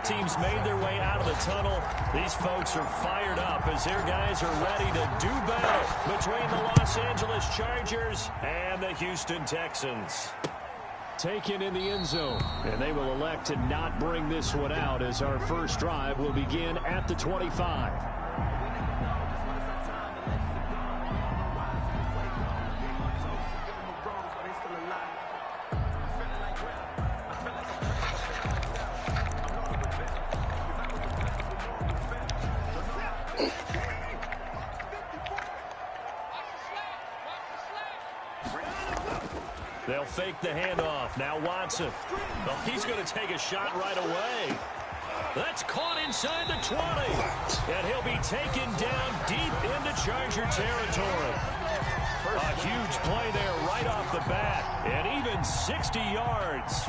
teams made their way out of the tunnel. These folks are fired up as their guys are ready to do battle between the Los Angeles Chargers and the Houston Texans. Taken in the end zone, and they will elect to not bring this one out as our first drive will begin at the 25. They'll fake the handoff. Now Watson. Well, he's going to take a shot right away. That's caught inside the 20. And he'll be taken down deep into Charger territory. A huge play there right off the bat. And even 60 yards.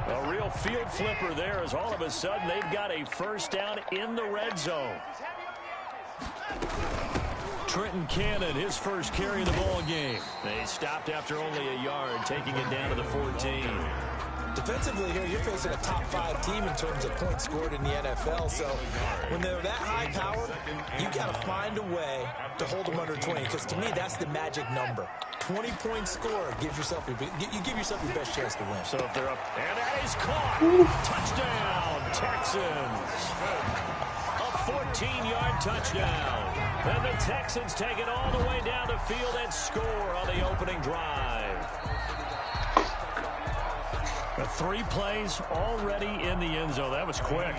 A real field flipper there as all of a sudden they've got a first down in the red zone. Trenton Cannon, his first carry of the ball game. They stopped after only a yard, taking it down to the 14. Defensively here, you're facing a top 5 team in terms of points scored in the NFL. So when they're that high powered, you got to find a way to hold them under 20. Because to me, that's the magic number. 20-point score gives yourself you give yourself your best chance to win. So if they're up, and that is caught. Touchdown, Texans. A 14-yard touchdown. And the Texans take it all the way down the field and score on the opening drive. The 3 plays already in the end zone. That was quick.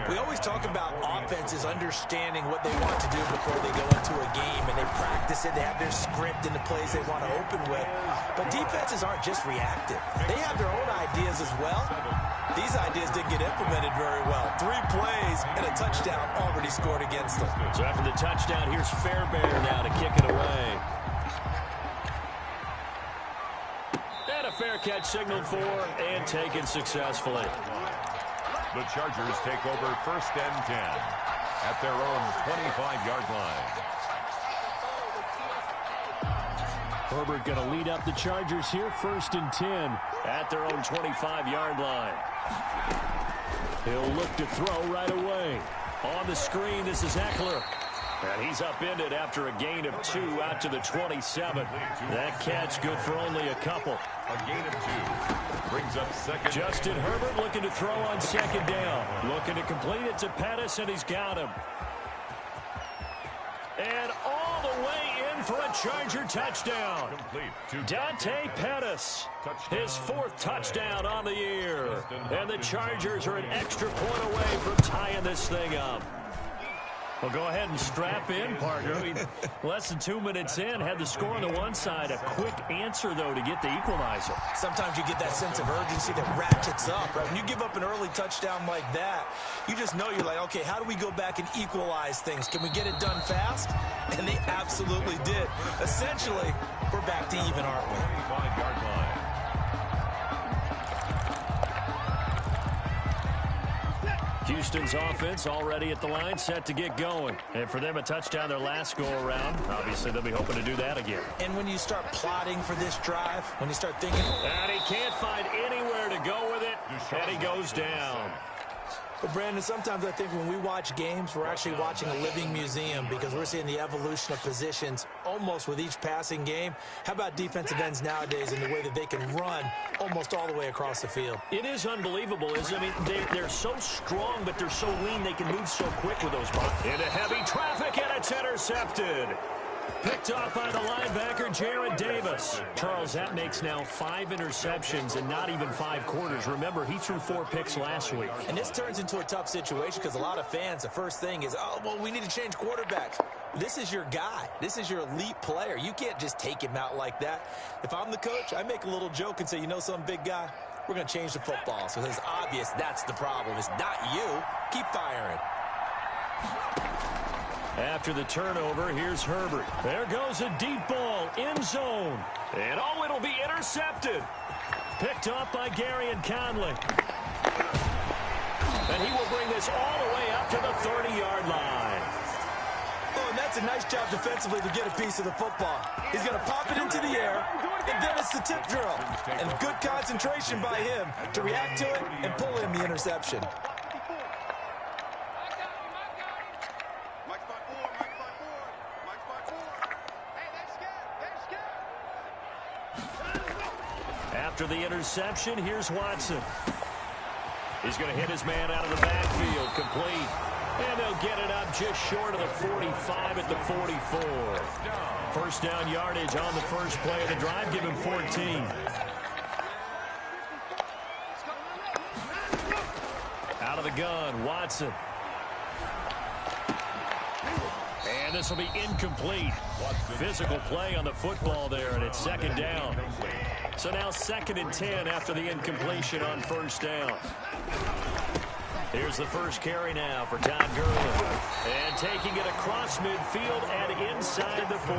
We always talk about offenses understanding what they want to do before they go into a game, and they practice it. They have their script and the plays they want to open with. But defenses aren't just reactive. They have their own ideas as well. These ideas didn't get implemented very well. 3 plays and a touchdown already scored against them. So after the touchdown, here's Fairbairn now to kick it away. And a fair catch signaled for and taken successfully. The Chargers take over 1st and 10 at their own 25-yard line. Herbert going to lead up the Chargers here, 1st and 10 at their own 25-yard line. He'll look to throw right away. On the screen, this is Eckler. And he's upended after a gain of 2 out to the 27. That catch good for only a couple. A gain of 2 brings up 2nd. Justin Herbert looking to throw on 2nd down. Looking to complete it to Pettis, and he's got him. And all the way in for a Charger touchdown. Dante Pettis, his 4th touchdown on the year. And the Chargers are an extra point away from tying this thing up. Well, go ahead and strap in, partner. I mean, less than 2 minutes in, had the score on the one side. A quick answer, though, to get the equalizer. Sometimes you get that sense of urgency that ratchets up, right? When you give up an early touchdown like that, you just know you're like, okay, how do we go back and equalize things? Can we get it done fast? And they absolutely did. Essentially, we're back to even, aren't we? 25-yard line. Houston's offense already at the line, set to get going. And for them, a touchdown their last go-around. Obviously, they'll be hoping to do that again. And when you start plotting for this drive, when you start thinking... And he can't find anywhere to go with it, and he goes down. But, Brandon, sometimes I think when we watch games, we're actually watching a living museum because we're seeing the evolution of positions almost with each passing game. How about defensive ends nowadays and the way that they can run almost all the way across the field? It is unbelievable, isn't it? I mean, they're so strong, but they're so lean they can move so quick with those balls. Into heavy traffic, and it's intercepted. Picked off by the linebacker, Jared Davis. Charles, that makes now 5 interceptions and not even 5 quarters. Remember, he threw 4 picks last week. And this turns into a tough situation because a lot of fans, the first thing is, oh, well, we need to change quarterbacks. This is your guy. This is your elite player. You can't just take him out like that. If I'm the coach, I make a little joke and say, you know some big guy? We're going to change the football. So it's obvious that's the problem. It's not you. Keep firing. After the turnover, here's Herbert. There goes a deep ball, end zone. And oh, it'll be intercepted. Picked off by Gary and Conley. And he will bring this all the way up to the 30-yard line. Oh, And that's a nice job defensively to get a piece of the football. He's going to pop it into the air, and then it's the tip drill. And good concentration by him to react to it and pull in the interception. After the interception, here's Watson. He's going to hit his man out of the backfield, complete. And they'll get it up just short of the 45 at the 44. First down yardage on the first play of the drive. Give him 14. Out of the gun, Watson. And this will be incomplete. Physical play on the football there, and it's second down. So now 2nd and 10 after the incompletion on first down. Here's the first carry now for Todd Guruz. And taking it across midfield and inside the 45.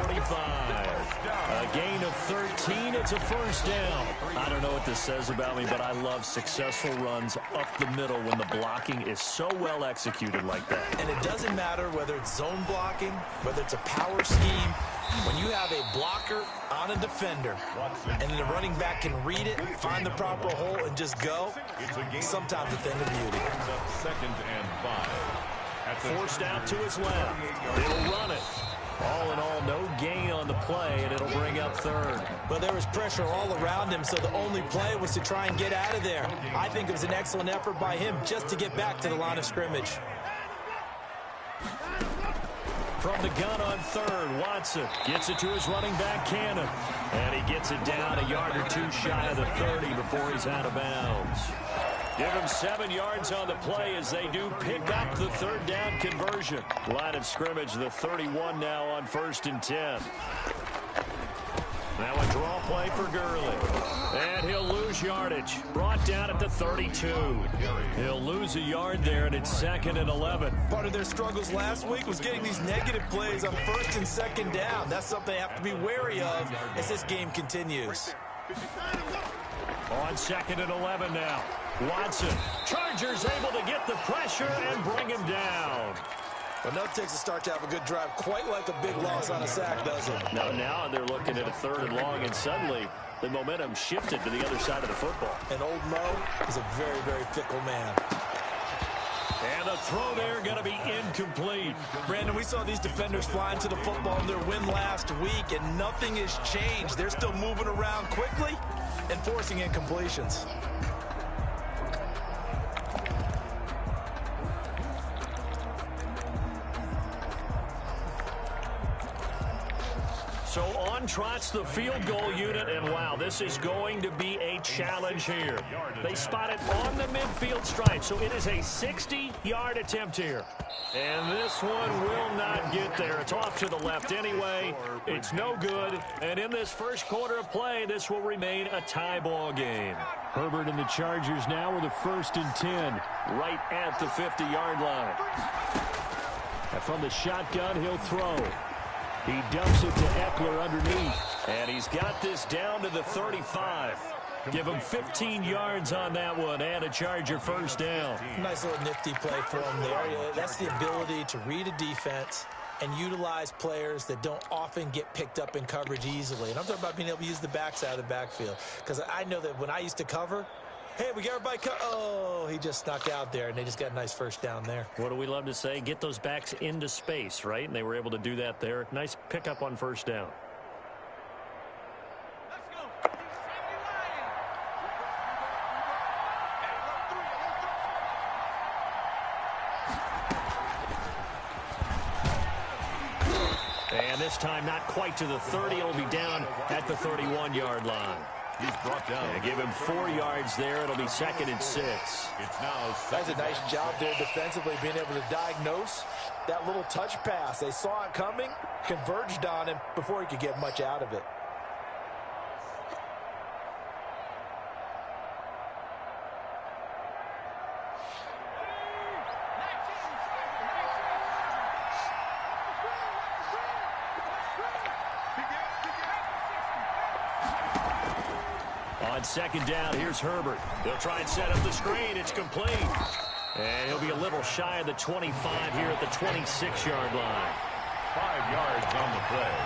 A gain of 13. It's a first down. I don't know what this says about me, but I love successful runs up the middle when the blocking is so well executed like that. And it doesn't matter whether it's zone blocking, whether it's a power scheme. When you have a blocker on a defender and then the running back can read it, find the proper hole, and just go, sometimes a thing of beauty. 2nd and 5. Forced out to his left. He'll run it. All in all, no gain on the play, and it'll bring up 3rd. But there was pressure all around him, so the only play was to try and get out of there. I think it was an excellent effort by him just to get back to the line of scrimmage. From the gun on 3rd, Watson gets it to his running back, Cannon. And he gets it down a yard or two shy of the 30 before he's out of bounds. Give him 7 yards on the play as they do pick up the 3rd down conversion. Line of scrimmage, the 31 now on 1st and 10. Now a draw play for Gurley. And he'll lose yardage. Brought down at the 32. He'll lose a yard there, and it's 2nd and 11. Part of their struggles last week was getting these negative plays on 1st and 2nd down. That's something they have to be wary of as this game continues. On 2nd and 11 now. Watson. Chargers able to get the pressure and bring him down. But no, it takes a start to have a good drive, quite like a big loss on a sack, doesn't it? Now they're looking at a 3rd and long, and suddenly the momentum shifted to the other side of the football. And old Mo is a very, very fickle man. And the throw there going to be incomplete. Brandon, we saw these defenders flying to the football in their win last week, and nothing has changed. They're still moving around quickly and forcing incompletions. So on trots the field goal unit, and wow, this is going to be a challenge here. They spot it on the midfield stripe, so it is a 60-yard attempt here. And this one will not get there. It's off to the left anyway. It's no good. And in this first quarter of play, this will remain a tie ball game. Herbert and the Chargers now with a 1st and 10, right at the 50-yard line. And from the shotgun, he'll throw. He dumps it to Eckler underneath. And he's got this down to the 35. Give him 15 yards on that one and a Charger 1st down. Nice little nifty play for him there. That's the ability to read a defense and utilize players that don't often get picked up in coverage easily. And I'm talking about being able to use the backside of the backfield. Because I know that when I used to cover, hey, we got everybody oh, he just snuck out there, and they just got a nice 1st down there. What do we love to say? Get those backs into space, right? And they were able to do that there. Nice pickup on 1st down. And this time not quite to the 30. It'll be down at the 31-yard line. He's brought down. And give him 4 yards there. It'll be 2nd and 6. It's now That's a nice job there defensively, being able to diagnose that little touch pass. They saw it coming, converged on him before he could get much out of it. On 2nd down, here's Herbert. They'll try and set up the screen. It's complete. And he'll be a little shy of the 25 here at the 26-yard line. 5 yards on the play.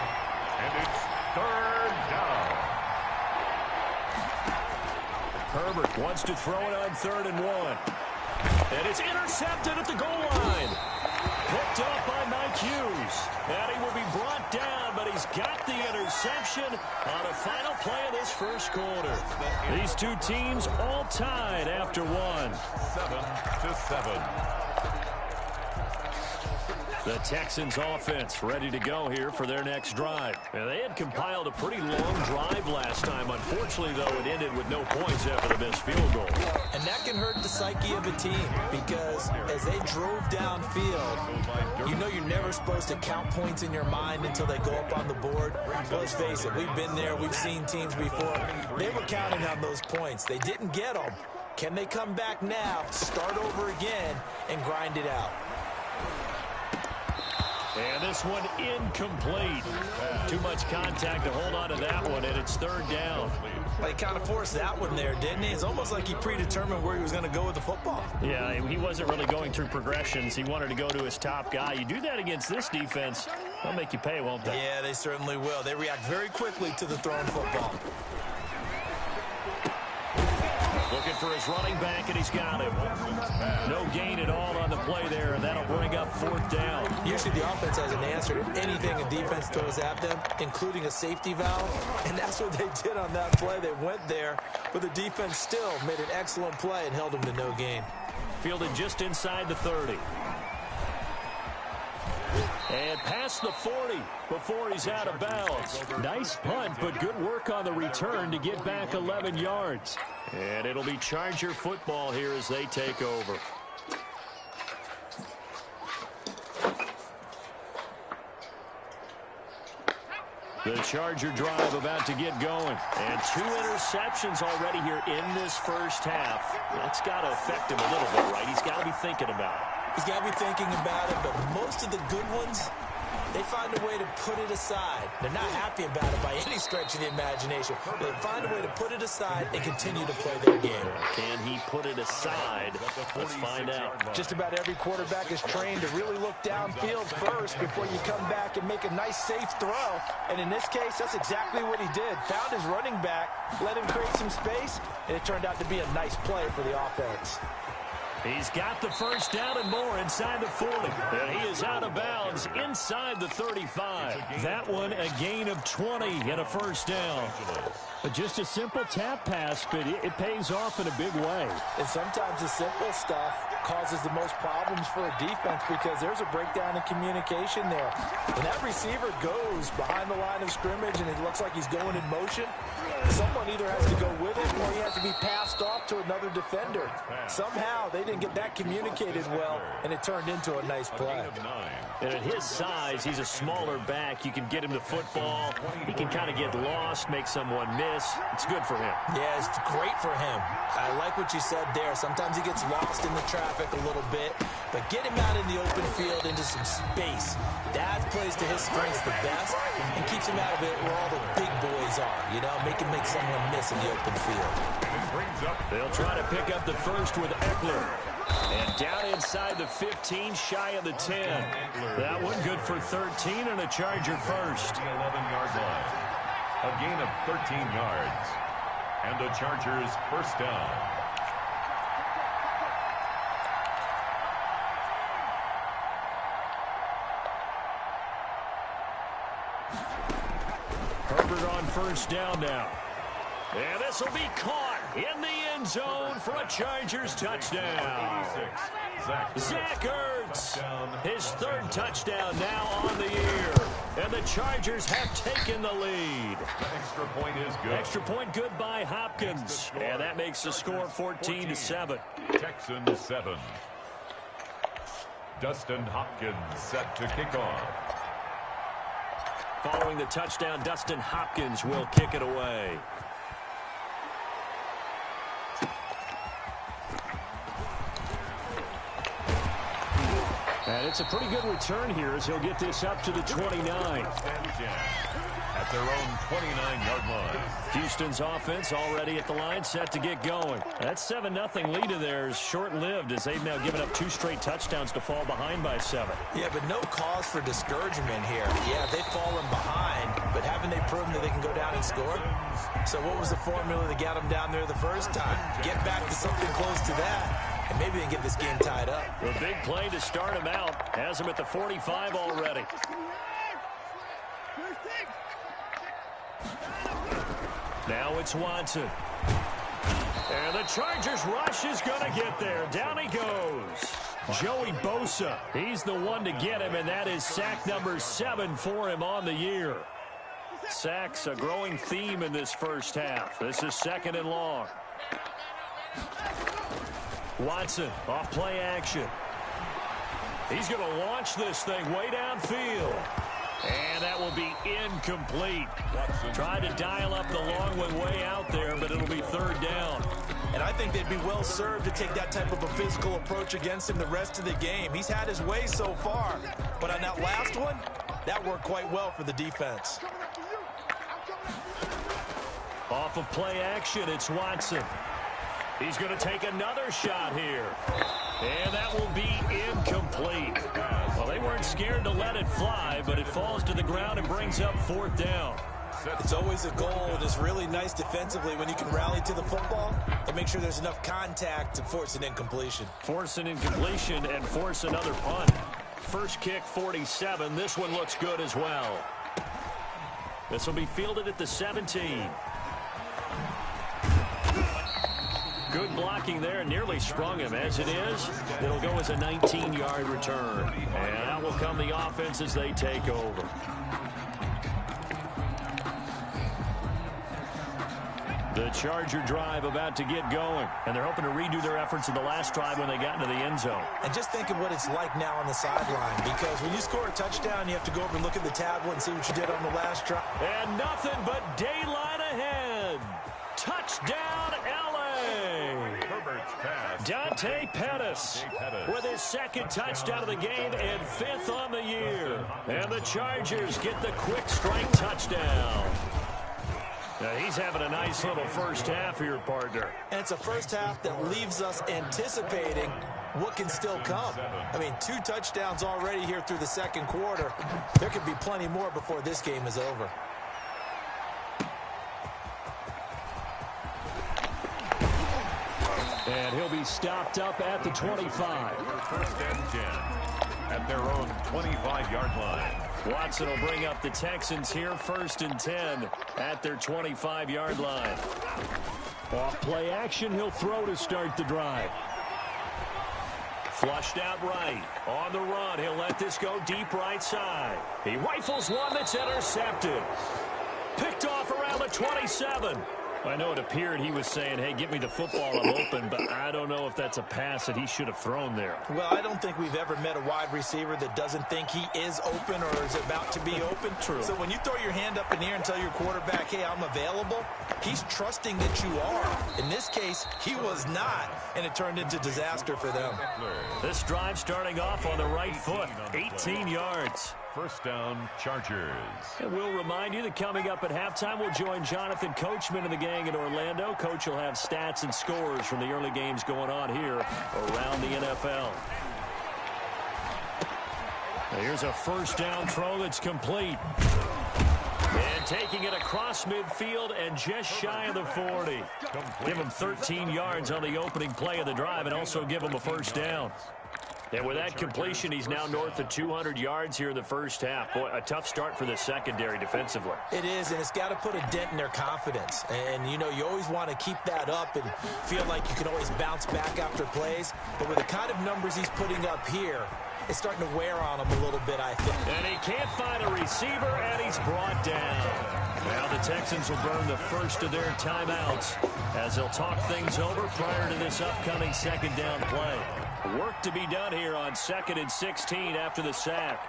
And it's third down. Herbert wants to throw it on 3rd and 1. And it's intercepted at the goal line. Picked up by Mike Hughes. And he will be brought down, but he's got the interception on the final play of this first quarter. These two teams all tied after 1. 7-7. The Texans offense ready to go here for their next drive. And they had compiled a pretty long drive last time. Unfortunately, though, it ended with no points after the missed field goal. And that can hurt the psyche of a team because as they drove downfield, you know you're never supposed to count points in your mind until they go up on the board. Let's face it, we've been there. We've seen teams before. They were counting on those points. They didn't get them. Can they come back now, start over again, and grind it out? And this one incomplete. Too much contact to hold on to that one, and it's 3rd down. Well, he kind of forced that one there, didn't he? It's almost like he predetermined where he was going to go with the football. Yeah, he wasn't really going through progressions. He wanted to go to his top guy. You do that against this defense, they'll make you pay, won't they? Yeah, they certainly will. They react very quickly to the thrown football. Looking for his running back, and he's got him. No gain at all on the play there, and that'll bring up 4th down. Usually the offense has an answer to anything a defense throws at them, including a safety valve, and that's what they did on that play. They went there, but the defense still made an excellent play and held them to no gain. Fielded just inside the 30. And past the 40 before he's out of bounds. Nice punt, but good work on the return to get back 11 yards. And it'll be Charger football here as they take over. The Charger drive about to get going. And 2 interceptions already here in this first half. That's got to affect him a little bit, right? He's got to be thinking about it. He's got to be thinking about it, but most of the good ones, they find a way to put it aside. They're not happy about it by any stretch of the imagination. They find a way to put it aside and continue to play their game. Can he put it aside? Let's find out. Just about every quarterback is trained to really look downfield first before you come back and make a nice, safe throw. And in this case, that's exactly what he did. Found his running back, let him create some space, and it turned out to be a nice play for the offense. He's got the first down and more inside the 40. And he is out of bounds inside the 35. That one a gain of 20 and a first down. But just a simple tap pass, but it pays off in a big way. And sometimes the simple stuff causes the most problems for a defense because there's a breakdown in communication there. When that receiver goes behind the line of scrimmage and it looks like he's going in motion, someone either has to go with it or he has to be passed off to another defender. Somehow they didn't get that communicated well, and it turned into a nice play. And at his size, he's a smaller back. You can get him the football. He can kind of get lost, make someone miss. It's good for him. Yeah, it's great for him. I like what you said there. Sometimes he gets lost in the traffic a little bit, but get him out in the open field into some space. That plays to his strengths the best and keeps him out of it where all the big boys are, you know, make someone miss in the open field. They'll try to pick up the first with Eckler. And down inside the 15, shy of the 10. That one good for 13 and a Charger first. 11-yard line. A gain of 13 yards. And the Chargers first down. Herbert on first down now. And this will be caught in the end zone for a Chargers touchdown. Zach Ertz, his 3rd touchdown now on the year. And the Chargers have taken the lead. The extra point is good. Extra point good by Hopkins. And that makes the score 14-7. Texans 7. Dustin Hopkins set to kick off. Following the touchdown, Dustin Hopkins will kick it away. And it's a pretty good return here as he'll get this up to the 29. At their own 29-yard line. Houston's offense already at the line, set to get going. That 7-0 lead of theirs short-lived as they've now given up 2 straight touchdowns to fall behind by 7. Yeah, but no cause for discouragement here. Yeah, they've fallen behind, but haven't they proven that they can go down and score? So what was the formula that got them down there the first time? Get back to something close to that, and maybe they can get this game tied up. The big play to start him out has him at the 45 already. Now it's Watson. And the Chargers rush is going to get there. Down he goes. Joey Bosa. He's the one to get him, and that is sack number 7 for him on the year. Sacks a growing theme in this first half. This is 2nd and long. Watson off play action. He's going to launch this thing way downfield. And that will be incomplete. Tried to dial up the long one way out there, but it'll be 3rd down. And I think they'd be well served to take that type of a physical approach against him the rest of the game. He's had his way so far. But on that last one, that worked quite well for the defense. Off of play action, it's Watson. He's going to take another shot here. And that will be incomplete. Well, they weren't scared to let it fly, but it falls to the ground and brings up 4th down. It's always a goal, and it's really nice defensively when you can rally to the football and make sure there's enough contact to force an incompletion. Force an incompletion and force another punt. First kick, 47. This one looks good as well. This will be fielded at the 17. Good blocking there, nearly sprung him. As it is, it'll go as a 19-yard return. And out will come the offense as they take over. The Charger drive about to get going, and they're hoping to redo their efforts in the last drive when they got into the end zone. And just think of what it's like now on the sideline, because when you score a touchdown, you have to go over and look at the tablet and see what you did on the last drive. And nothing but daylight ahead. Touchdown, L.A. Herbert's pass. Dante Pettis with his 2nd touchdown of the game and 5th on the year. And the Chargers get the quick strike touchdown. Now he's having a nice little first half here, partner. And it's a first half that leaves us anticipating what can still come. I mean, 2 touchdowns already here through the 2nd quarter. There could be plenty more before this game is over. And he'll be stopped up at the 25. 1st and 10 at their own 25-yard line. Watson will bring up the Texans here, 1st and 10 at their 25-yard line. Off play action, he'll throw to start the drive. Flushed out right. On the run, he'll let this go deep right side. He rifles one that's intercepted. Picked off around the 27. I know it appeared he was saying, hey, give me the football, I'm open, but I don't know if that's a pass that he should have thrown there. Well, I don't think we've ever met a wide receiver that doesn't think he is open or is about to be open. True. So when you throw your hand up in the air and tell your quarterback, hey, I'm available, he's trusting that you are. In this case, he was not, and it turned into disaster for them. This drive starting off on the right foot, 18 yards. 1st down, Chargers. And we'll remind you that coming up at halftime, we'll join Jonathan Coachman and the gang in Orlando. Coach will have stats and scores from the early games going on here around the NFL. Now here's a 1st down throw that's complete. And taking it across midfield and just shy of the 40. Give him 13 yards on the opening play of the drive and also give him a 1st down. And with that completion, he's now north of 200 yards here in the first half. Boy, a tough start for the secondary defensively. It is, and it's got to put a dent in their confidence. And, you know, you always want to keep that up and feel like you can always bounce back after plays. But with the kind of numbers he's putting up here, it's starting to wear on him a little bit, I think. And he can't find a receiver, and he's brought down. Now the Texans will burn the first of their timeouts as they'll talk things over prior to this upcoming 2nd down play. Work to be done here on 2nd and 16 after the sack.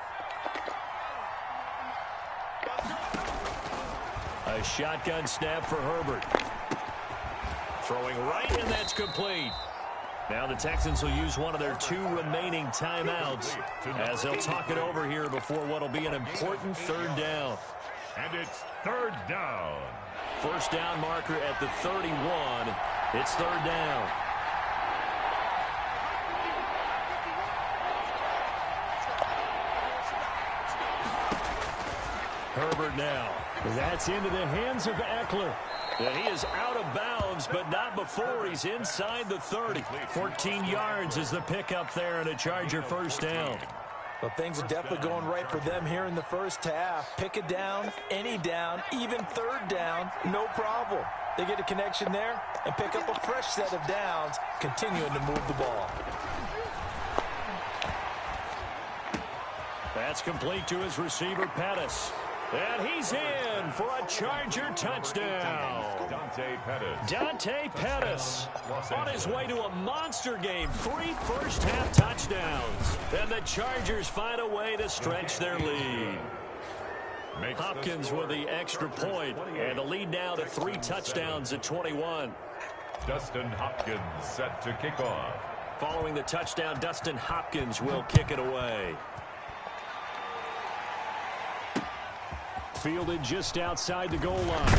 A shotgun snap for Herbert. Throwing right, and that's complete. Now the Texans will use one of their 2 remaining timeouts as they'll talk it over here before what will be an important 3rd down. And it's third down. First down marker at the 31. It's third down. Herbert now. That's into the hands of Eckler. And he is out of bounds, but not before he's inside the 30. 14 yards is the pickup there, and a Charger first down. Well, things are definitely going right for them here in the first half. Pick a down, any down, even third down, no problem. They get a connection there and pick up a fresh set of downs, continuing to move the ball. That's complete to his receiver, Pettis. And he's in for a Charger touchdown. Dante Pettis on his way to a monster game. 3 first-half touchdowns. And the Chargers find a way to stretch their lead. Hopkins with the extra point, and the lead now to 3 touchdowns at 21. Dustin Hopkins set to kick off. Following the touchdown, Dustin Hopkins will kick it away. Fielded just outside the goal line.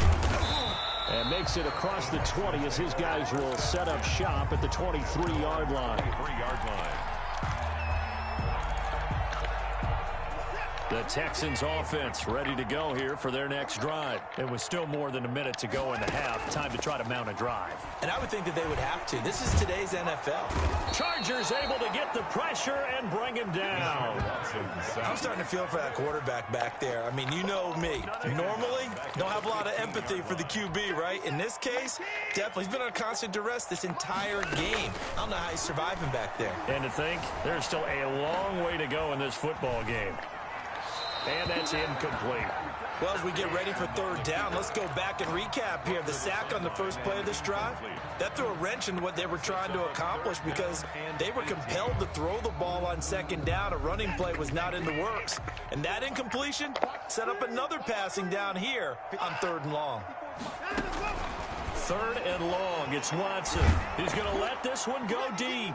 And makes it across the 20 as his guys will set up shop at the 23-yard line. 23-yard line. The Texans offense ready to go here for their next drive. It was still more than a minute to go in the half. Time to try to mount a drive. And I would think that they would have to. This is today's NFL. Chargers able to get the pressure and bring him down. I'm starting to feel for that quarterback back there. I mean, you know me. Normally, don't have a lot of empathy for the QB, right? In this case, definitely. He's been on constant duress this entire game. I don't know how he's surviving back there. And to think, there's still a long way to go in this football game. And that's incomplete. Well, as we get ready for third down, let's go back and recap here. The sack on the first play of this drive, that threw a wrench in what they were trying to accomplish because they were compelled to throw the ball on second down. A running play was not in the works. And that incompletion set up another passing down here on third and long. Third and long. It's Watson. He's going to let this one go deep.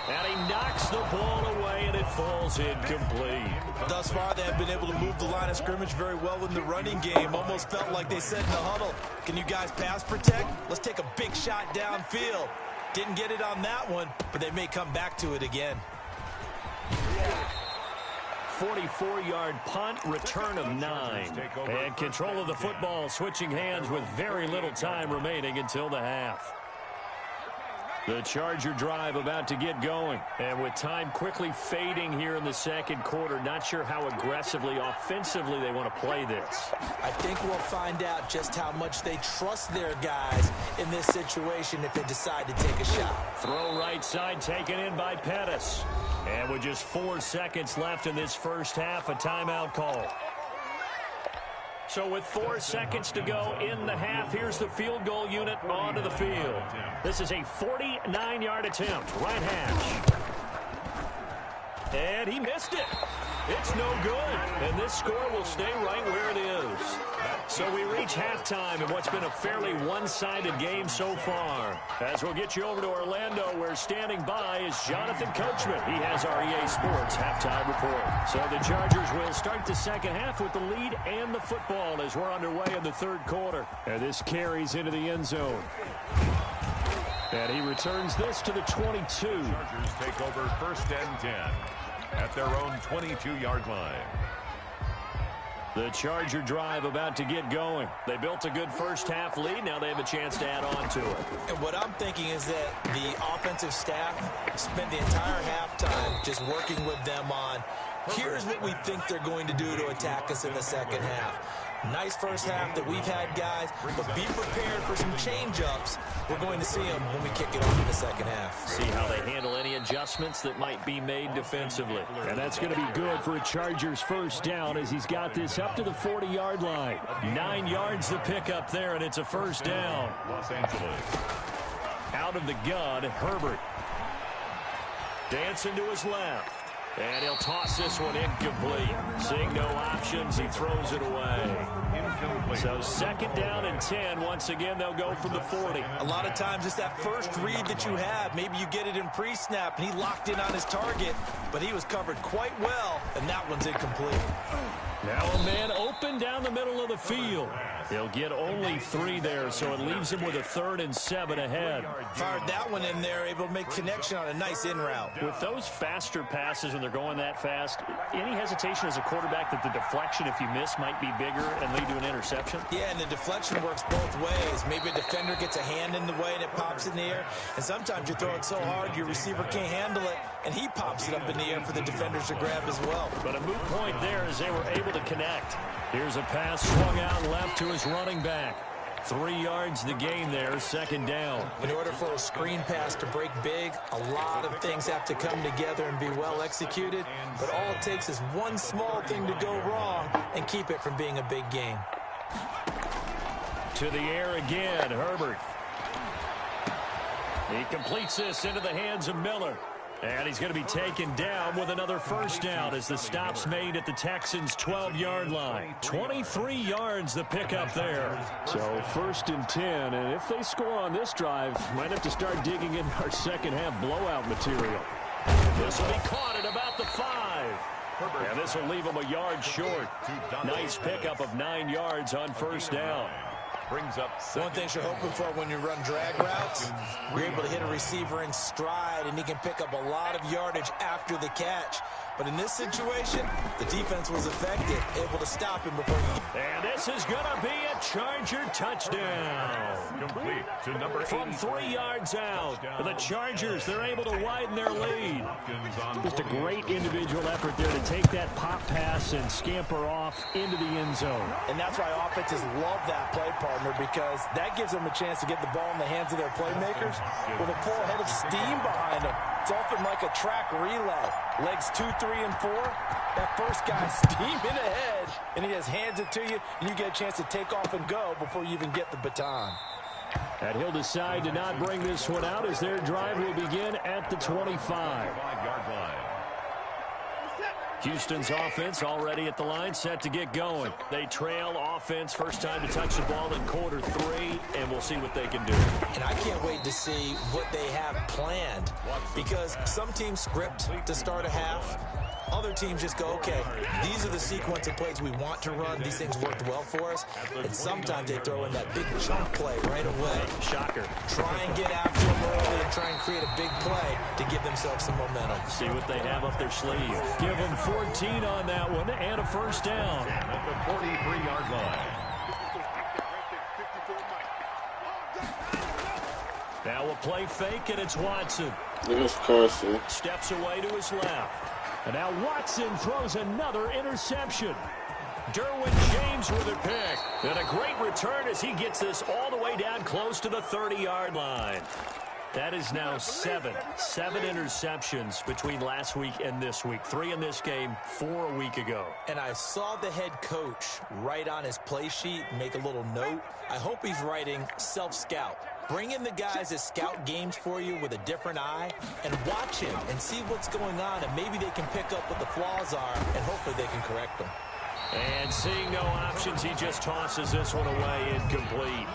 And he knocks the ball away, and it falls incomplete. Thus far, they have been able to move the line of scrimmage very well in the running game. Almost felt like they said in the huddle, can you guys pass protect? Let's take a big shot downfield. Didn't get it on that one, but they may come back to it again. 44-yard punt, return of 9. And control of the football, switching hands with very little time remaining until the half. The Charger drive about to get going. And with time quickly fading here in the second quarter, not sure how aggressively, offensively they want to play this. I think we'll find out just how much they trust their guys in this situation if they decide to take a shot. Throw right side taken in by Pettis. And with just 4 seconds left in this first half, a timeout call. So with 4 seconds to go in the half, here's the field goal unit onto the field. This is a 49-yard attempt, right hash. And he missed it. It's no good. And this score will stay right where it is. So we reach halftime in what's been a fairly one-sided game so far. As we'll get you over to Orlando, where standing by is Jonathan Coachman. He has our EA Sports halftime report. So the Chargers will start the second half with the lead and the football as we're underway in the third quarter. And this carries into the end zone. And he returns this to the 22. Chargers take over first and 10 at their own 22-yard line. The Charger drive about to get going. They built a good first half lead. Now they have a chance to add on to it. And what I'm thinking is that the offensive staff spent the entire halftime just working with them on, here's what we think they're going to do to attack us in the second half. Nice first half that we've had, guys, but be prepared for some change-ups. We're going to see them when we kick it off in the second half. See how they handle any adjustments that might be made defensively. And that's going to be good for a Chargers first down as he's got this up to the 40-yard line. 9 yards to pick up there, and it's a first down. Los Angeles. Out of the gun, Herbert. Dancing to his left. And he'll toss this one incomplete. Seeing no options, he throws it away. So second down and 10. Once again, they'll go from the 40. A lot of times it's that first read that you have. Maybe you get it in pre-snap, and he locked in on his target, but he was covered quite well, and that one's incomplete. Now a man open down the middle of the field. He'll get only 3 there, so it leaves him with a 3rd and 7 ahead. Fired that one in there, able to make connection on a nice in route. With those faster passes when they're going that fast, any hesitation as a quarterback that the deflection, if you miss, might be bigger and lead to an interception? Yeah, and the deflection works both ways. Maybe a defender gets a hand in the way and it pops in the air. And sometimes you throw it so hard your receiver can't handle it, and he pops it up in the air for the defenders to grab as well. But a moot point there as they were able to connect. Here's a pass swung out left to his running back. 3 yards the gain there, 2nd down. In order for a screen pass to break big, a lot of things have to come together and be well executed. But all it takes is one small thing to go wrong and keep it from being a big gain. To the air again, Herbert. He completes this into the hands of Miller. And he's going to be taken down with another 1st down as the stop's made at the Texans' 12-yard line. 23 yards the pickup there. So 1st and 10, and if they score on this drive, might have to start digging in our second-half blowout material. This will be caught at about the 5. And this will leave him a yard short. Nice pickup of 9 yards on 1st down. Brings up one thing you're hoping for when you run drag routes, you're able to hit a receiver in stride, and he can pick up a lot of yardage after the catch. But in this situation, the defense was effective, able to stop him before he... And this is going to be a Charger touchdown. Complete to number 80. From 3 yards out, the Chargers, they're able to widen their lead. Just a great individual effort there to take that pop pass and scamper off into the end zone. And that's why offenses love that play, partner, because that gives them a chance to get the ball in the hands of their playmakers with a full head of steam behind them. It's often like a track relay. Legs 2, 3, and 4. That first guy steaming ahead, and he just hands it to you, and you get a chance to take off and go before you even get the baton. And he'll decide to not bring this one out as their drive will begin at the 25-yard line. Houston's offense already at the line, set to get going. They trail offense, first time to touch the ball in quarter 3, and we'll see what they can do. And I can't wait to see what they have planned, because some teams script to start a half. Other teams just go, okay, these are the sequence of plays we want to run. These things worked well for us. And sometimes they throw in that big chunk play right away. Shocker. Try and get after them early and try and create a big play to give themselves some momentum. See what they have up their sleeve. Give them 14 on that one and a 1st down. At the 43-yard line. Now a play fake, and it's Watson. There's Carson. Steps away to his left. And now Watson throws another interception. Derwin James with a pick. And a great return as he gets this all the way down close to the 30-yard line. That is now 7 interceptions between last week and this week. 3 in this game, 4 a week ago. And I saw the head coach write on his play sheet, make a little note. I hope he's writing self-scout. Bring in the guys that scout games for you with a different eye and watch him and see what's going on, and maybe they can pick up what the flaws are, and hopefully they can correct them. And seeing no options, he just tosses this one away incomplete.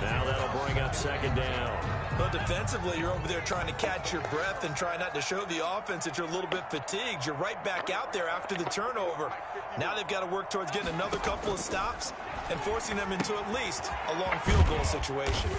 Now that'll bring up 2nd down. Well, defensively, you're over there trying to catch your breath and try not to show the offense that you're a little bit fatigued. You're right back out there after the turnover. Now they've got to work towards getting another couple of stops and forcing them into at least a long field goal situation.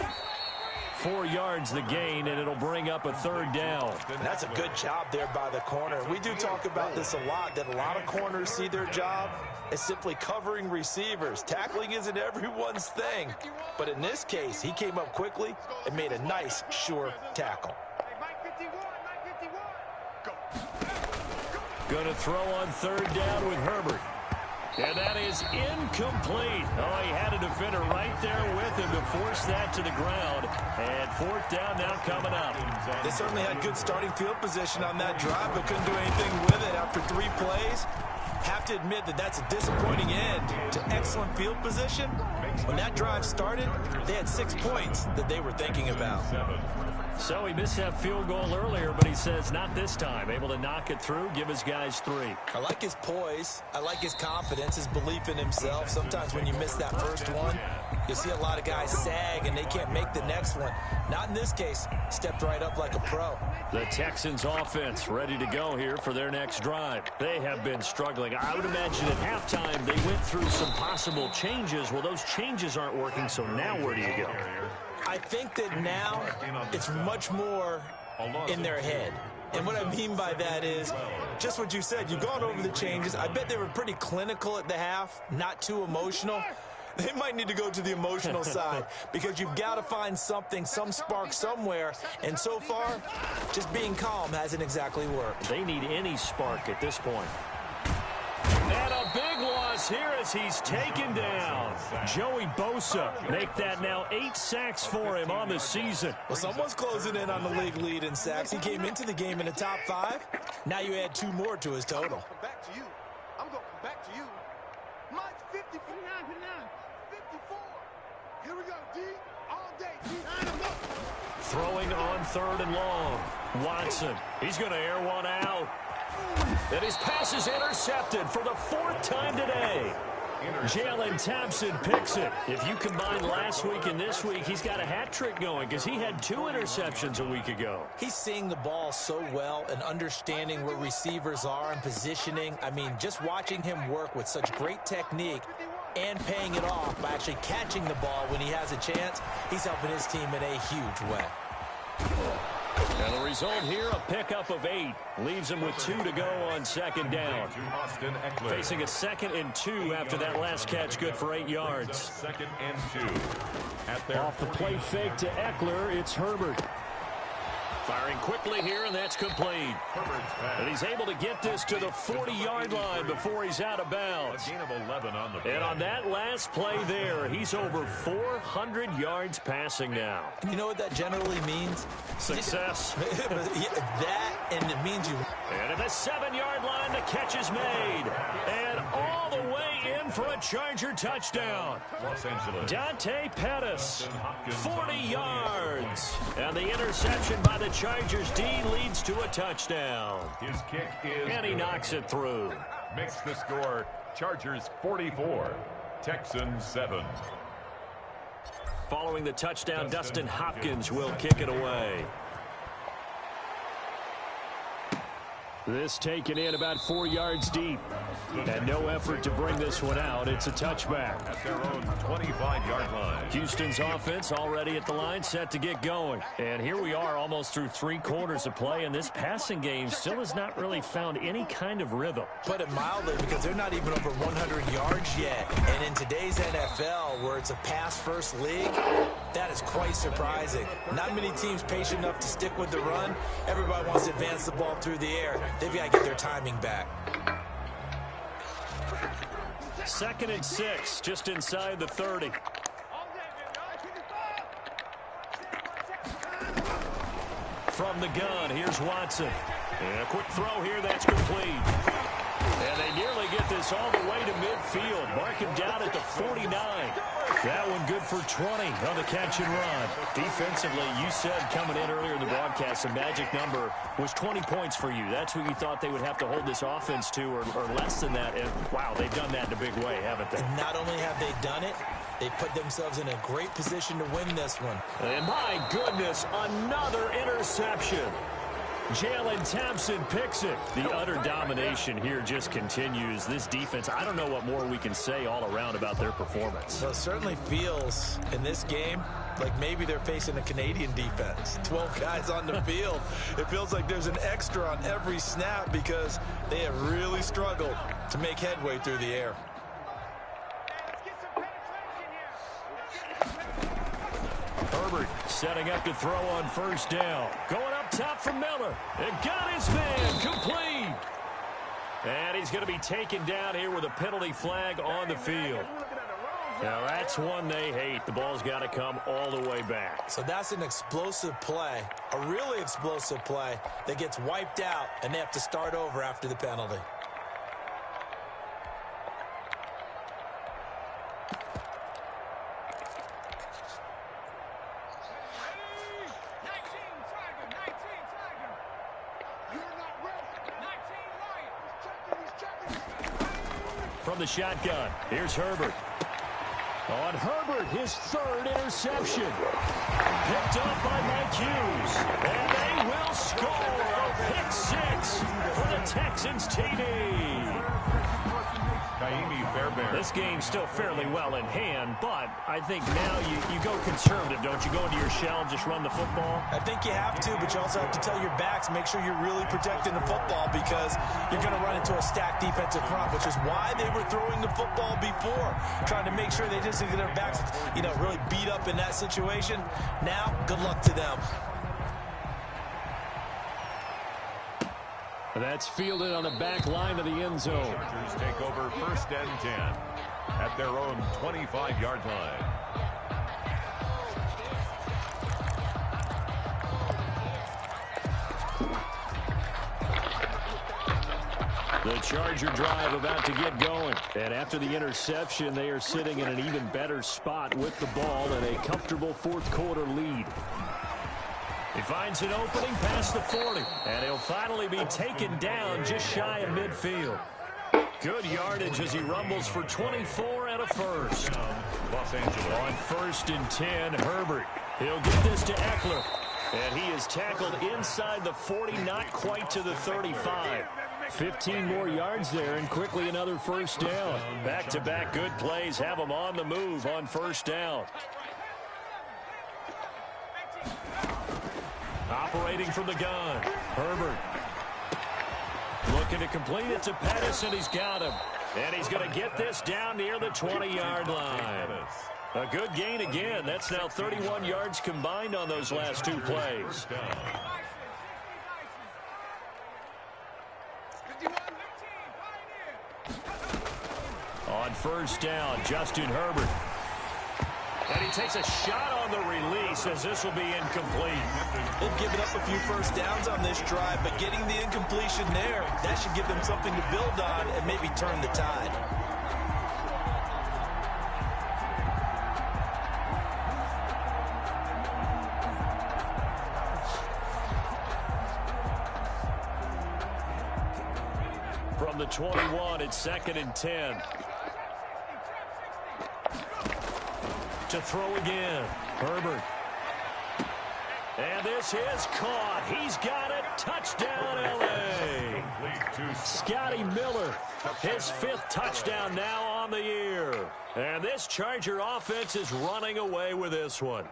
4 yards the gain, and it'll bring up a 3rd down. And that's a good job there by the corner. We do talk about this a lot, that a lot of corners see their job as simply covering receivers. Tackling isn't everyone's thing. But in this case, he came up quickly and made a nice, sure tackle. Going to throw on 3rd down with Herbert. And that is incomplete. Oh, he had a defender right there with him to force that to the ground. And 4th down now coming up. They certainly had good starting field position on that drive, but couldn't do anything with it after 3 plays. Have to admit that that's a disappointing end to excellent field position, When that drive started, they had 6 points that they were thinking about. So he missed that field goal earlier, but he says not this time. Able to knock it through, give his guys 3. I like his poise. I like his confidence, his belief in himself. Sometimes when you miss that first one, you see a lot of guys sag and they can't make the next one. Not in this case. Stepped right up like a pro. The Texans offense ready to go here for their next drive. They have been struggling. I would imagine at halftime they went through some possible changes. Well, those changes aren't working, so now where do you go? I think that now it's much more in their head. And what I mean by that is just what you said. You've gone over the changes. I bet they were pretty clinical at the half, not too emotional. They might need to go to the emotional side because you've got to find something, some spark somewhere. And so far, just being calm hasn't exactly worked. They need any spark at this point. And a big loss here as he's taken down. Joey Bosa make that now 8 sacks for him on the season. Well, someone's closing in on the league lead in sacks. He came into the game in the top 5. Now you add 2 more to his total. Back to you. I'm going back to you. Mine's 54. 54. Here we go, D. All day. Behind him up. Throwing on 3rd and long. Watson. He's going to air one out. And his pass is intercepted for the 4th time today. Jalen Thompson picks it. If you combine last week and this week, he's got a hat trick going because he had 2 interceptions a week ago. He's seeing the ball so well and understanding where receivers are and positioning. I mean, just watching him work with such great technique and paying it off by actually catching the ball when he has a chance, he's helping his team in a huge way. And the result here, a pickup of 8. Leaves him with 2 to go on 2nd down. Facing a 2nd and 2 after that last catch, good for 8 yards. 2nd and 2. Off the play fake to Eckler, it's Herbert. Firing quickly here, and that's complete. And he's able to get this to the 40-yard line before he's out of bounds. A gain of 11 on the play. And on that last play there, he's over 400 yards passing now. You know what that generally means? Success. That, and it means you... And at the 7-yard line, the catch is made. And all the way in for a Charger touchdown. Los Angeles. Dante Pettis, 40 yards. And the interception by the Chargers D leads to a touchdown. His kick is And he knocks it through. Makes the score Chargers 44, Texans 7. Following the touchdown, Dustin Hopkins will kick it away. This taken in about 4 yards deep. And no effort to bring this one out. It's a touchback. At their own 25-yard line. Houston's offense already at the line, set to get going. And here we are almost through 3 quarters of play, and this passing game still has not really found any kind of rhythm. Put it mildly, because they're not even over 100 yards yet. And in today's NFL, where it's a pass-first league, that is quite surprising. Not many teams patient enough to stick with the run. Everybody wants to advance the ball through the air. They've got to get their timing back. 2nd and 6, just inside the 30. From the gun, here's Watson. And a quick throw here, that's complete. And they nearly get this all the way to midfield. Mark him down at the 49. That one good for 20 on the catch and run. Defensively, you said coming in earlier in the broadcast, the magic number was 20 points for you. That's what you thought they would have to hold this offense to, or less than that. And, wow, they've done that in a big way, haven't they? And not only have they done it, they put themselves in a great position to win this one. And my goodness, another interception. Jalen Thompson picks it. The utter domination here just continues. This defense, I don't know what more we can say all around about their performance. Well, it certainly feels in this game like maybe they're facing a Canadian defense. 12 guys on the field. It feels like there's an extra on every snap because they have really struggled to make headway through the air. Herbert setting up to throw on 1st down. Going up top for Miller. And got his man complete. And he's going to be taken down here with a penalty flag on the field. Now that's one they hate. The ball's got to come all the way back. So that's an explosive play, a really explosive play that gets wiped out, and they have to start over after the penalty. from the shotgun. Here's Herbert. On Herbert, his third interception. Picked up by Mike Hughes. And they will score a pick six for the Texans TD. This game's still fairly well in hand, but I think now you go conservative, don't you? Go into your shell and just run the football? I think you have to, but you also have to tell your backs, make sure you're really protecting the football because you're going to run into a stacked defensive front, which is why they were throwing the football before, trying to make sure they just get their backs, really beat up in that situation. Now, good luck to them. That's fielded on the back line of the end zone. Chargers take over 1st and 10 at their own 25-yard line. The Charger drive about to get going. And after the interception, they are sitting in an even better spot with the ball and a comfortable fourth quarter lead. He finds an opening past the 40, and he'll finally be taken down just shy of midfield. Good yardage as he rumbles for 24 and a first. Los Angeles. On 1st and 10, Herbert. He'll get this to Eckler, and he is tackled inside the 40, not quite to the 35. 15 more yards there, and quickly another first down. Back-to-back good plays have him on the move on first down. Operating from the gun, Herbert. Looking to complete it to Pettis, and he's got him. And he's going to get this down near the 20-yard line. A good gain again. That's now 31 yards combined on those last two plays. On first down, Justin Herbert. And he takes a shot on the release as this will be incomplete. They've given up a few first downs on this drive, but getting the incompletion there, that should give them something to build on and maybe turn the tide. From the 21, it's 2nd and 10. To throw again, Herbert. And this is caught. He's got it. Touchdown, L.A. Scotty Miller, his 5th touchdown now on the year. And this Charger offense is running away with this one.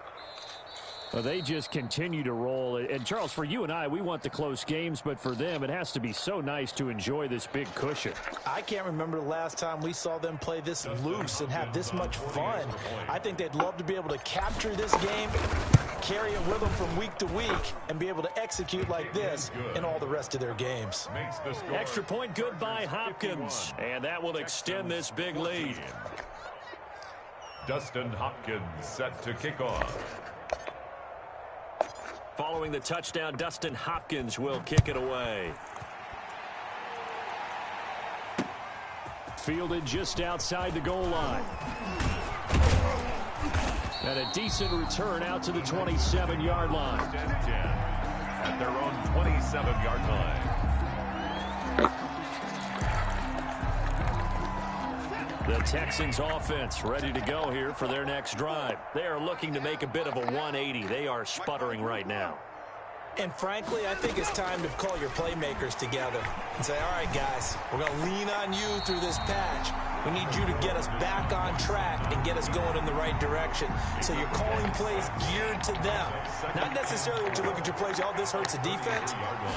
Well, they just continue to roll. And, Charles, for you and I, we want the close games, but for them, it has to be so nice to enjoy this big cushion. I can't remember the last time we saw them play this loose and have this much fun. I think they'd love to be able to capture this game, carry it with them from week to week, and be able to execute like this in all the rest of their games. Extra point good by Hopkins, and that will extend this big lead. Dustin Hopkins set to kick off. Following the touchdown, Dustin Hopkins will kick it away. Fielded just outside the goal line. And a decent return out to the 27-yard line. At their own 27-yard line. The Texans offense ready to go here for their next drive. They are looking to make a bit of a 180. They are sputtering right now. And frankly, I think it's time to call your playmakers together and say, all right, guys, we're going to lean on you through this patch. We need you to get us back on track and get us going in the right direction. So you're calling plays geared to them. Not necessarily when you look at your plays, oh, this hurts the defense.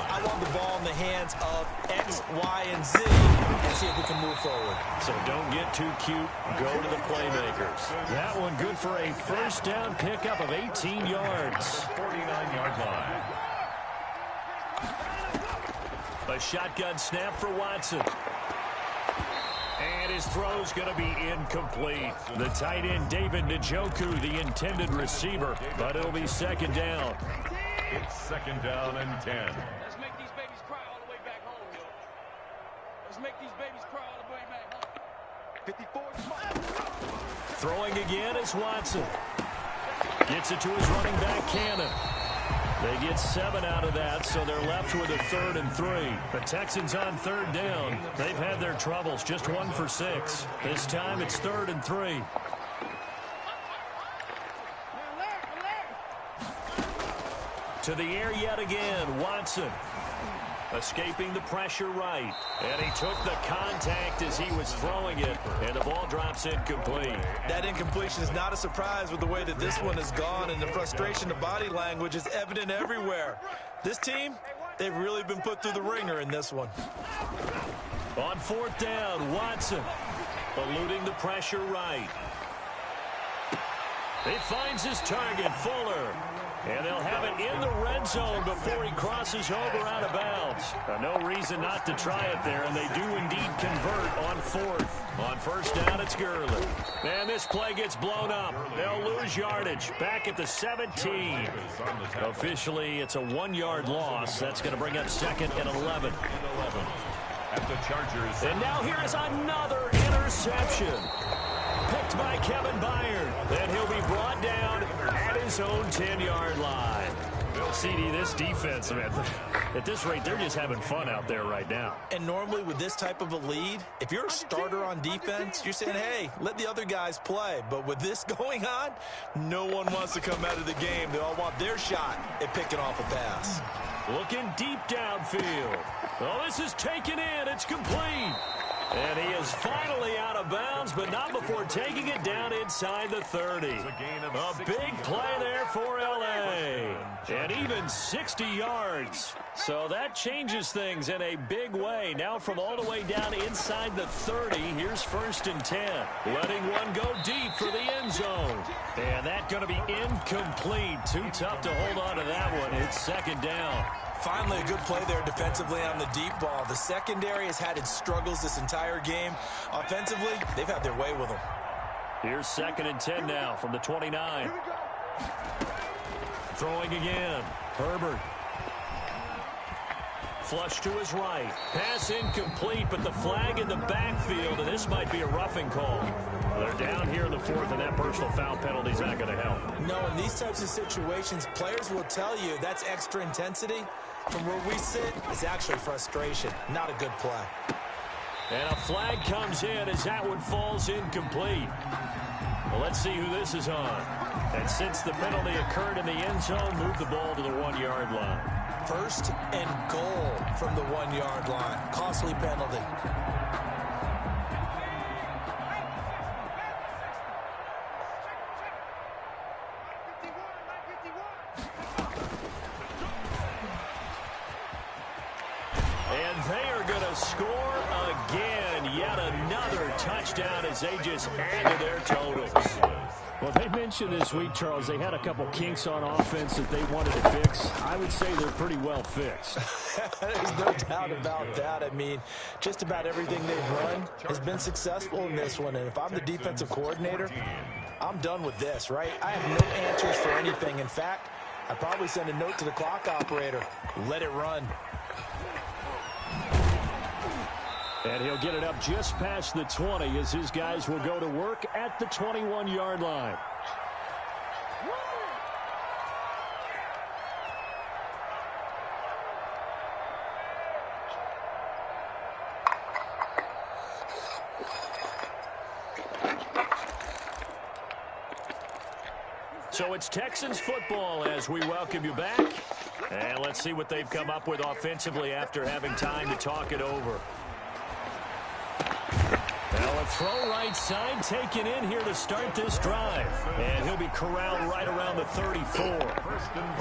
I want the ball in the hands of X, Y, and Z and see if we can move forward. So don't get too cute. Go to the playmakers. That one good for a first down pickup of 18 yards. 49-yard line. A shotgun snap for Watson. And his throw's going to be incomplete. The tight end, David Njoku, the intended receiver, but it'll be 2nd down. It's 2nd down and 10. Let's make these babies cry all the way back home, yo. Let's make these babies cry all the way back home. 54. Throwing again is Watson. Gets it to his running back, Cannon. They get 7 out of that, so they're left with a 3rd and 3. The Texans on 3rd down. They've had their troubles, just 1 for 6. This time it's 3rd and 3. To the air yet again, Watson. Escaping the pressure right. And he took the contact as he was throwing it. And the ball drops incomplete. That incompletion is not a surprise with the way that this one has gone. And the frustration, the body language is evident everywhere. This team, they've really been put through the ringer in this one. On 4th down, Watson. Eluding the pressure right. He finds his target, Fuller. And they'll have it in the red zone before he crosses over out of bounds. No reason not to try it there, and they do indeed convert on 4th. On 1st down, it's Guruz. Man, this play gets blown up. They'll lose yardage. Back at the 17. Officially, it's a 1-yard loss. That's going to bring up 2nd and 11. At the Chargers. And now here is another interception. Picked by Kevin Byard. And he'll be brought down at his own 10-yard line. CD, this defense, man, at this rate, they're just having fun out there right now. And normally with this type of a lead, if you're a starter on defense, you're saying, hey, let the other guys play. But with this going on, no one wants to come out of the game. They all want their shot at picking off a pass. Looking deep downfield. Oh, this is taken in. It's complete. And he is finally out of bounds, but not before taking it down inside the 30. A big play there for L.A. And even 60 yards. So that changes things in a big way. Now from all the way down inside the 30, here's 1st and 10. Letting one go deep for the end zone. And that's going to be incomplete. Too tough to hold on to that one. It's 2nd down. Finally, a good play there defensively on the deep ball. The secondary has had its struggles this entire game. Offensively, they've had their way with them. Here's 2nd and 10 now from the 29. Throwing again. Herbert. Flush to his right. Pass incomplete, but the flag in the backfield, and this might be a roughing call. They're down here in the 4th, and that personal foul penalty is not going to help. No, in these types of situations, players will tell you that's extra intensity. From where we sit, it's actually frustration, not a good play. And a flag comes in as that one falls incomplete. Well, let's see who this is on. And since the penalty occurred in the end zone, move the ball to the 1-yard line. 1st and goal from the 1-yard line. Costly penalty. And they are going to score again. Yet another touchdown as they just add to their totals. Well, they mentioned this week, Charles, they had a couple kinks on offense that they wanted to fix. I would say they're pretty well fixed. There's no doubt about that. I mean, just about everything they've run has been successful in this one. And if I'm the defensive coordinator, I'm done with this, right? I have no answers for anything. In fact, I'd probably send a note to the clock operator. Let it run. And he'll get it up just past the 20 as his guys will go to work at the 21-yard line. So it's Texans football as we welcome you back. And let's see what they've come up with offensively after having time to talk it over. Now a throw right side taken in here to start this drive. And he'll be corralled right around the 34.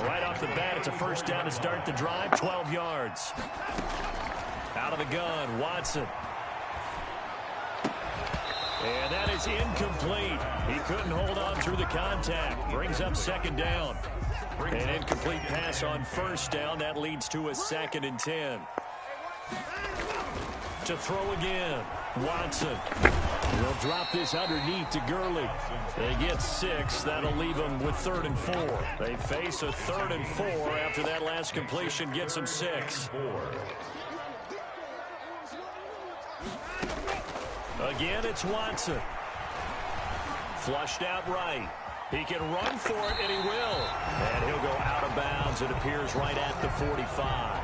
Right off the bat, it's a 1st down to start the drive, 12 yards. Out of the gun, Watson. And that is incomplete. He couldn't hold on through the contact. Brings up 2nd down. An incomplete pass on 1st down. That leads to a 2nd and 10. To throw again. Watson. He'll drop this underneath to Gurley. They get 6. That'll leave them with 3rd and 4. They face a 3rd and 4 after that last completion gets them 6. Again, it's Watson. Flushed out right. He can run for it, and he will. And he'll go out of bounds. It appears right at the 45.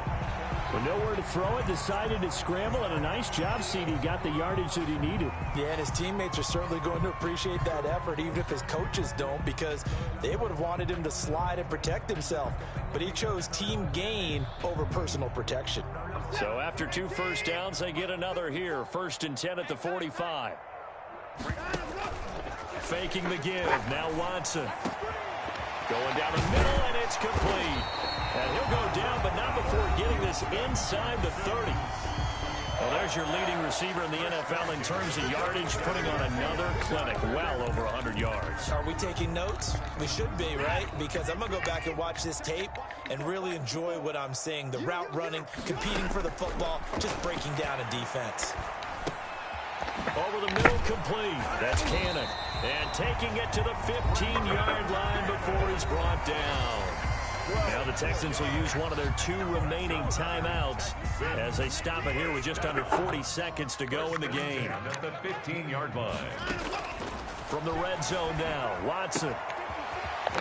With nowhere to throw it, decided to scramble, and a nice job, CD. Got the yardage that he needed. Yeah, and his teammates are certainly going to appreciate that effort, even if his coaches don't, because they would have wanted him to slide and protect himself. But he chose team gain over personal protection. So after 2 first downs, they get another here. 1st and 10 at the 45. Faking the give. Now Watson. Going down the middle, and it's complete. And he'll go down, but not before getting this inside the 30. Well, there's your leading receiver in the NFL in terms of yardage, putting on another clinic, well over 100 yards. Are we taking notes? We should be, right? Because I'm going to go back and watch this tape and really enjoy what I'm seeing. The route running, competing for the football, just breaking down a defense. Over the middle, complete. That's Cannon. And taking it to the 15-yard line before he's brought down. Now the Texans will use one of their 2 remaining timeouts as they stop it here with just under 40 seconds to go in the game. At the 15-yard line. From the red zone now, Watson.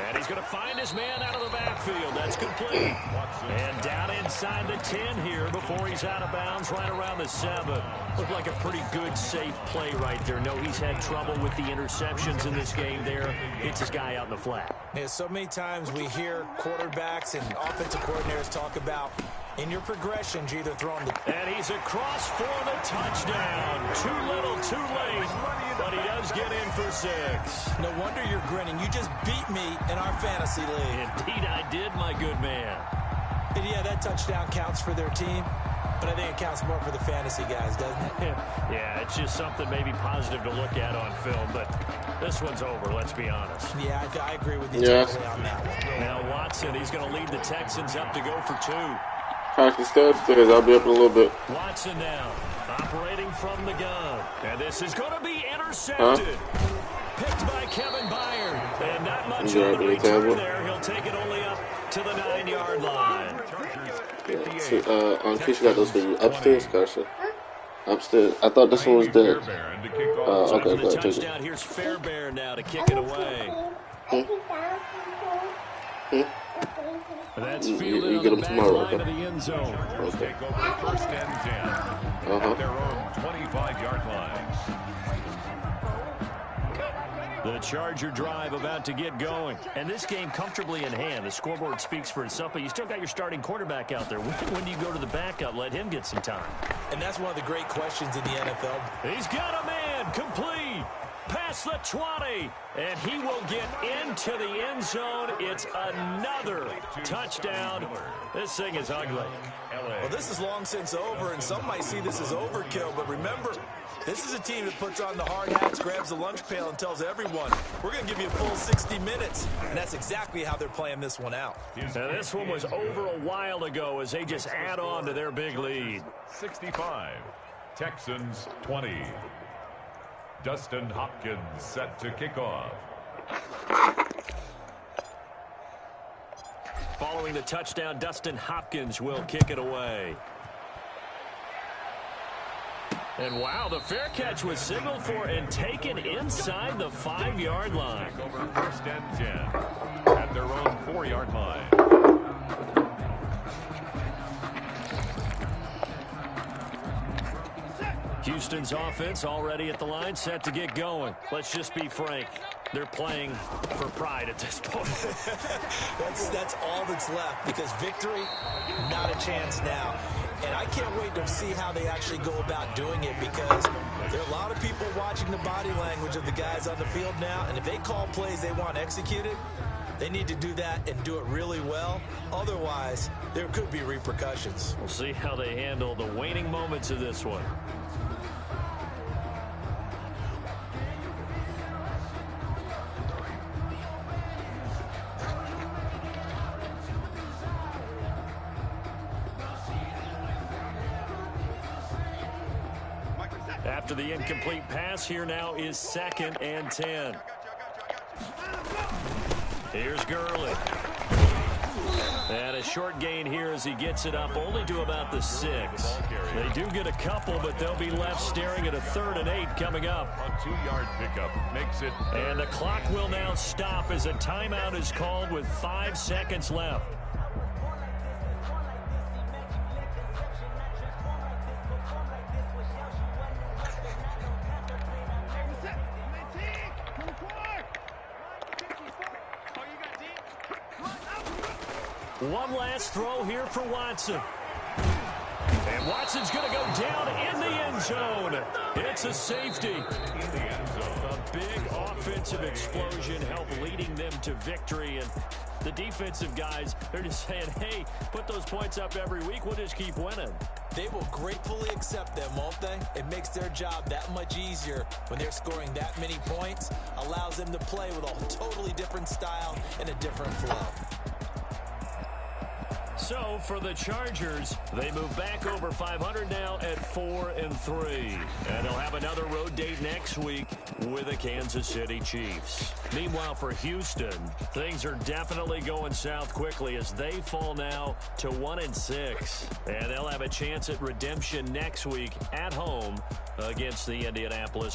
And he's going to find his man out of the backfield. That's complete. And down inside the 10 here before he's out of bounds right around the 7. Looked like a pretty good, safe play right there. No, he's had trouble with the interceptions in this game there. Hits his guy out in the flat. Yeah, so many times we hear quarterbacks and offensive coordinators talk about in your progressions, you're either throwing the... And he's across for the touchdown. Too little, too late. But he does get in for 6. No wonder you're grinning. You just beat me in our fantasy league. Indeed I did, my good man. And yeah, that touchdown counts for their team, but I think it counts more for the fantasy guys, doesn't it? Yeah, it's just something maybe positive to look at on film, but this one's over, let's be honest. Yeah, I agree with you totally on that one. Now Watson, he's going to lead the Texans up to go for 2. Practice steps because I'll be up in a little bit. Watson now, operating from the gun. And this is going to be intercepted. Picked by Kevin Byard. And not much on the return there. He'll take it only up to the 9-yard line. Yeah, so, on case you got those for you. Upstairs, Kasha. Upstairs. I thought this one was dead. Okay, go ahead. Touchdown. Here's Fairbairn now to kick it away. That's fielded you on get the them back tomorrow, line okay? of the end zone. Take over 1st and 10 at their own 25-yard line. The Charger drive about to get going. And this game comfortably in hand. The scoreboard speaks for itself, but you still got your starting quarterback out there. When do you go to the backup? Let him get some time. And that's one of the great questions in the NFL. He's got a man complete. Past the 20, and he will get into the end zone. It's another touchdown. This thing is ugly. Well, this is long since over, and some might see this as overkill, but remember, this is a team that puts on the hard hats, grabs the lunch pail, and tells everyone, we're going to give you a full 60 minutes, and that's exactly how they're playing this one out. Now, this one was over a while ago as they just add on to their big lead. 65, Texans 20. Dustin Hopkins set to kick off. Following the touchdown, Dustin Hopkins will kick it away. And wow, the fair catch was signaled for and taken inside the 5-yard line. Over 1st and 10 at their own 4-yard line. Houston's offense already at the line, set to get going. Let's just be frank. They're playing for pride at this point. That's all that's left, because victory, not a chance now. And I can't wait to see how they actually go about doing it, because there are a lot of people watching the body language of the guys on the field now, and if they call plays they want executed, they need to do that and do it really well. Otherwise, there could be repercussions. We'll see how they handle the waning moments of this one. After the incomplete pass, here now is 2nd and 10. Here's Gurley. And a short gain here as he gets it up only to about the 6. They do get a couple, but they'll be left staring at a 3rd and 8 coming up. A 2-yard pickup makes it. And the clock will now stop as a timeout is called with 5 seconds left. One last throw here for Watson. And Watson's going to go down in the end zone. It's a safety. A big offensive explosion helped leading them to victory. And the defensive guys, they're just saying, hey, put those points up every week. We'll just keep winning. They will gratefully accept them, won't they? It makes their job that much easier when they're scoring that many points. Allows them to play with a totally different style and a different flow. So for the Chargers, they move back over 500 now at 4-3. And they'll have another road date next week with the Kansas City Chiefs. Meanwhile, for Houston, things are definitely going south quickly as they fall now to 1-6. And they'll have a chance at redemption next week at home against the Indianapolis